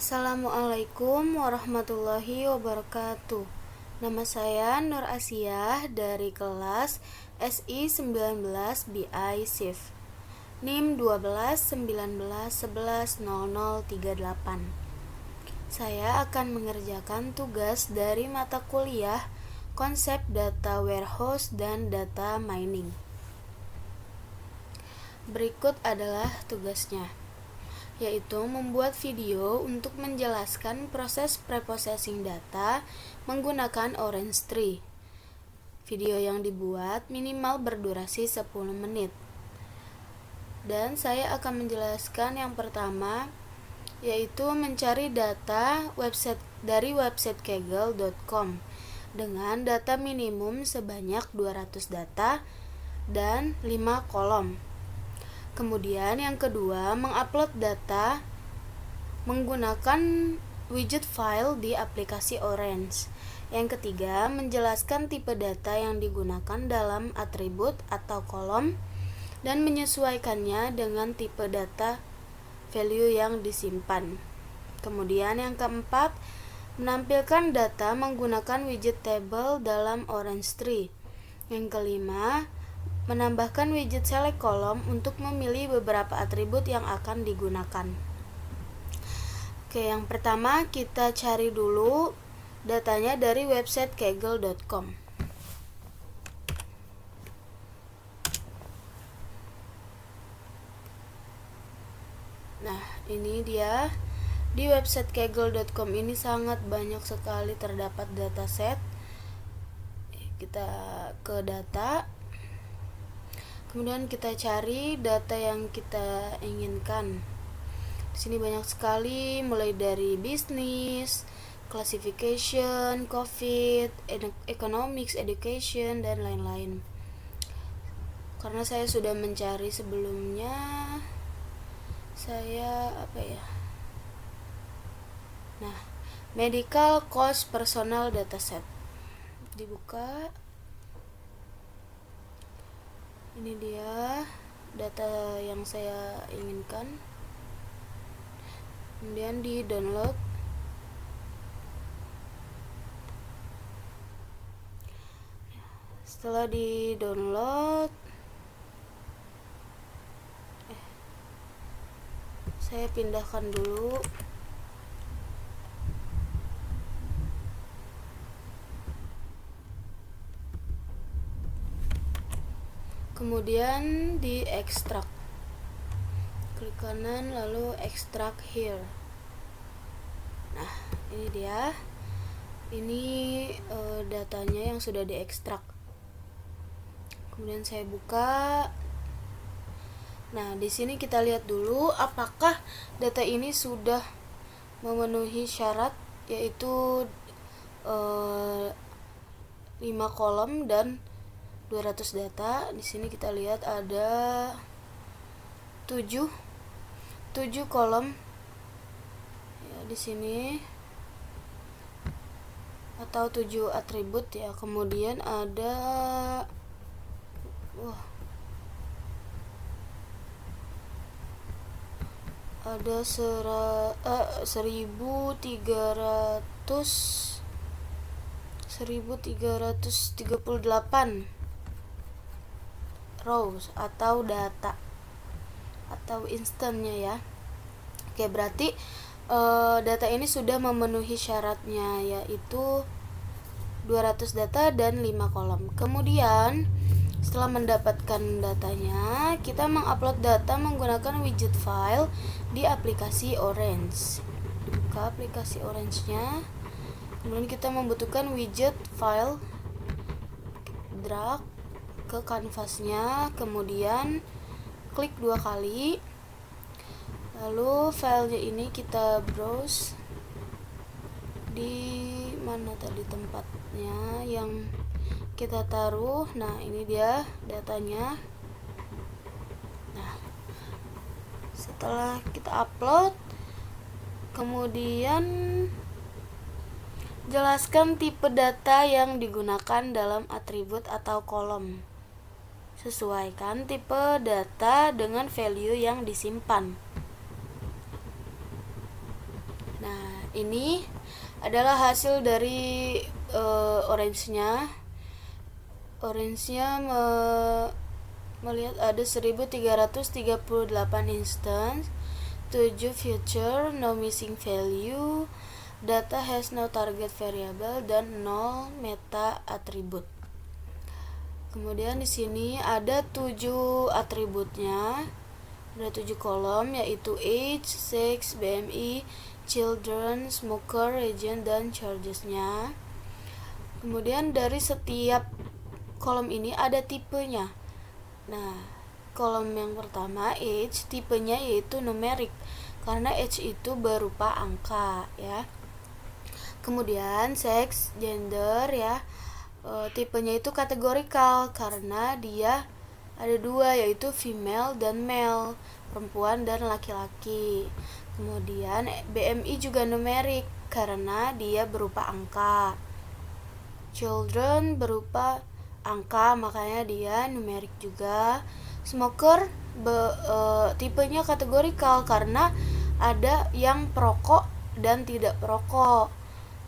Assalamualaikum warahmatullahi wabarakatuh. Nama saya Nur Asiah dari kelas SI 19 BI SIF. NIM 1219111038. Saya akan mengerjakan tugas dari mata kuliah Konsep Data Warehouse dan Data Mining. Berikut adalah tugasnya, yaitu membuat video untuk menjelaskan proses preprocessing data menggunakan Orange Tree. Video yang dibuat minimal berdurasi 10 menit. Dan saya akan menjelaskan yang pertama, yaitu mencari data dari website kaggle.com dengan data minimum sebanyak 200 data dan 5 kolom. Kemudian yang kedua, mengupload data menggunakan widget file di aplikasi Orange. Yang ketiga, menjelaskan tipe data yang digunakan dalam atribut atau kolom dan menyesuaikannya dengan tipe data value yang disimpan. Kemudian yang keempat, menampilkan data menggunakan widget table dalam Orange Tree. Yang kelima, menambahkan widget select column untuk memilih beberapa atribut yang akan digunakan. Oke, yang pertama kita cari dulu datanya dari website kaggle.com. Nah, ini dia. Di website kaggle.com ini sangat banyak sekali terdapat dataset. Kita ke data. Kemudian kita cari data yang kita inginkan. Di sini banyak sekali, mulai dari bisnis, classification, COVID, economics, education, dan lain-lain. Karena saya sudah mencari sebelumnya, Nah, medical cost personal dataset. Dibuka. Ini dia data yang saya inginkan. Kemudian di download. Setelah di download, saya pindahkan dulu. Kemudian di ekstrak, klik kanan lalu extract here. Nah, ini dia. Ini datanya yang sudah diekstrak. Kemudian saya buka. Nah, di sini kita lihat dulu apakah data ini sudah memenuhi syarat, yaitu 5 kolom dan 200 data. Di sini kita lihat ada 7 kolom ya di sini, atau 7 atribut ya. Kemudian ada ada 1338 rows atau data atau instannya ya. Oke, berarti data ini sudah memenuhi syaratnya, yaitu 200 data dan 5 kolom. Kemudian setelah mendapatkan datanya, kita mengupload data menggunakan widget file di aplikasi Orange. Buka aplikasi Orange-nya. Kemudian kita membutuhkan widget file. Drag ke kanvasnya, kemudian klik 2 kali. Lalu filenya ini kita browse di mana tadi tempatnya yang kita taruh. Nah, ini dia datanya. Nah, setelah kita upload, kemudian jelaskan tipe data yang digunakan dalam atribut atau kolom. Sesuaikan tipe data dengan value yang disimpan. Nah, ini adalah hasil dari orange-nya. Orange-nya melihat ada 1338 instance, 7 feature, no missing value, data has no target variable, dan 0 meta atribut. Kemudian di sini ada 7 atributnya, ada 7 kolom, yaitu age, sex, BMI, children, smoker, region, dan charges-nya. Kemudian dari setiap kolom ini ada tipenya. Nah, kolom yang pertama age, tipenya yaitu numerik karena age itu berupa angka ya. Kemudian sex, gender ya, tipenya itu kategorikal karena dia ada dua, yaitu female dan male, perempuan dan laki-laki. Kemudian BMI juga numerik karena dia berupa angka. Children berupa angka, makanya dia numerik juga. Smoker tipenya kategorikal karena ada yang perokok dan tidak perokok.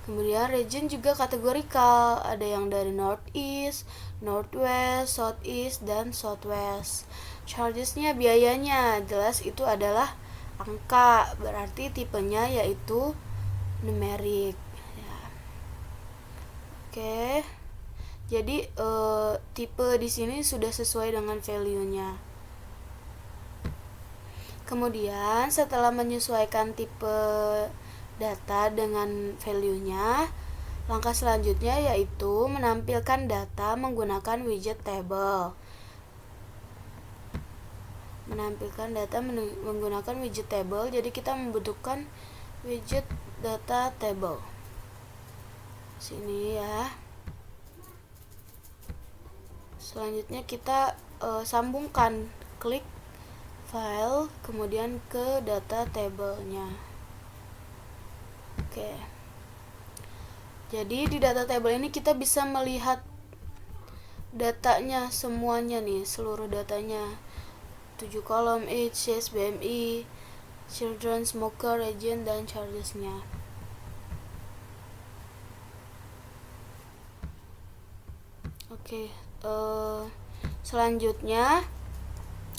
Kemudian region juga kategorikal, ada yang dari northeast, northwest, southeast, dan southwest. Chargesnya, biayanya, jelas itu adalah angka, berarti tipenya yaitu numerik ya. Oke. Jadi tipe di sini sudah sesuai dengan value-nya. Kemudian setelah menyesuaikan tipe data dengan value-nya, langkah selanjutnya yaitu menampilkan data menggunakan widget table. Menggunakan widget table, jadi kita membutuhkan widget data table. Sini ya. Selanjutnya kita sambungkan, klik file, kemudian ke data table-nya. Oke. Jadi di data table ini kita bisa melihat datanya semuanya nih, seluruh datanya. 7 kolom, age, sex, BMI, children, smoker, region, dan charges-nya. Oke. Selanjutnya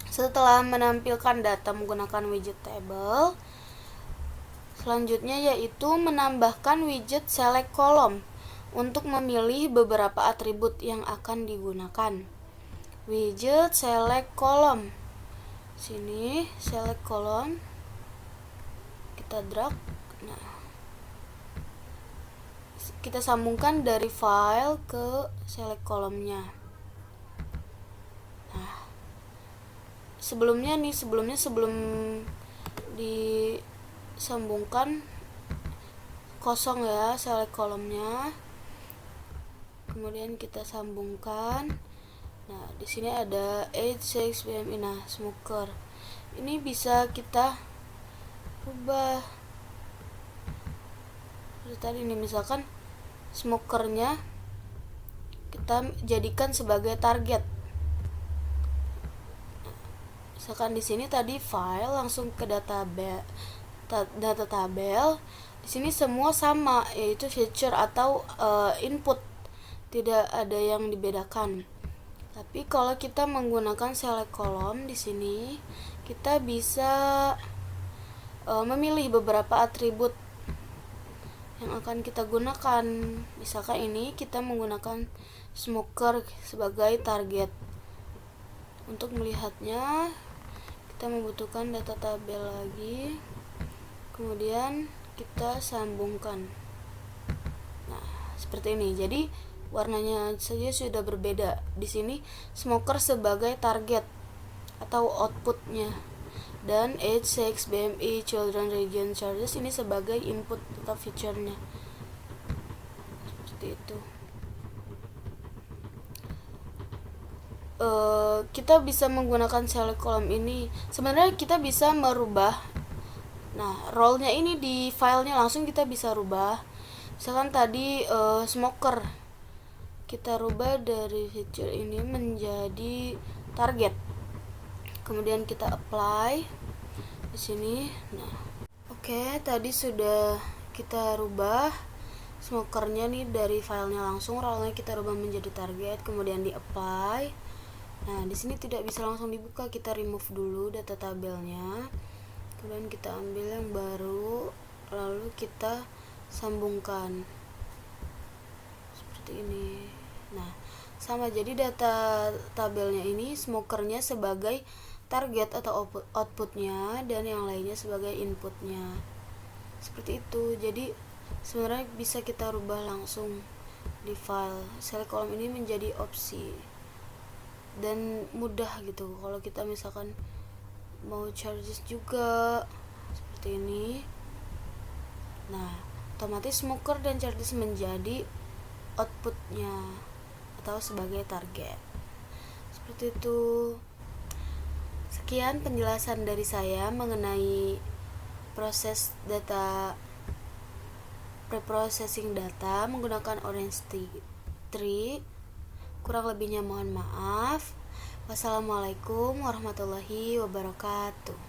setelah menampilkan data menggunakan widget table, selanjutnya yaitu menambahkan widget select column untuk memilih beberapa atribut yang akan digunakan. Widget select column, sini select column, kita drag. Nah, kita sambungkan dari file ke select column-nya. Sebelum disambungkan kosong ya select kolomnya, kemudian kita sambungkan. Nah, di sini ada age, sex, BMI, nah smoker. Ini bisa kita ubah. Tadi ini misalkan smokernya kita jadikan sebagai target. Misalkan di sini tadi file langsung ke data tabel. Di sini semua sama, yaitu feature atau input, tidak ada yang dibedakan. Tapi kalau kita menggunakan select column di sini, kita bisa memilih beberapa atribut yang akan kita gunakan. Misalkan ini kita menggunakan smoker sebagai target. Untuk melihatnya kita membutuhkan data tabel lagi, kemudian kita sambungkan. Nah, seperti ini. Jadi warnanya saja sudah berbeda. Di sini smoker sebagai target atau outputnya, dan age, sex, BMI, children, region, charges ini sebagai input atau feature-nya. Seperti itu. Kita bisa menggunakan select column ini. Sebenarnya kita bisa merubah. Nah, role-nya ini di filenya langsung kita bisa rubah. Misalkan tadi smoker, kita rubah dari feature ini menjadi target. Kemudian kita apply di sini. Nah, oke, tadi sudah kita rubah smokernya nih dari filenya langsung, role-nya kita rubah menjadi target, kemudian di apply. Nah, di sini tidak bisa langsung dibuka, kita remove dulu data tabelnya. Kemudian kita ambil yang baru, lalu kita sambungkan seperti ini. Nah, sama, jadi data tabelnya ini smokernya sebagai target atau outputnya dan yang lainnya sebagai inputnya, seperti itu. Jadi sebenarnya bisa kita rubah langsung di file. Select column ini menjadi opsi dan mudah gitu kalau kita misalkan mau charges juga seperti ini. Nah, otomatis smoker dan charges menjadi outputnya atau sebagai target, seperti itu. Sekian penjelasan dari saya mengenai proses data preprocessing data menggunakan Orange Tree. Kurang lebihnya mohon maaf. Wassalamualaikum warahmatullahi wabarakatuh.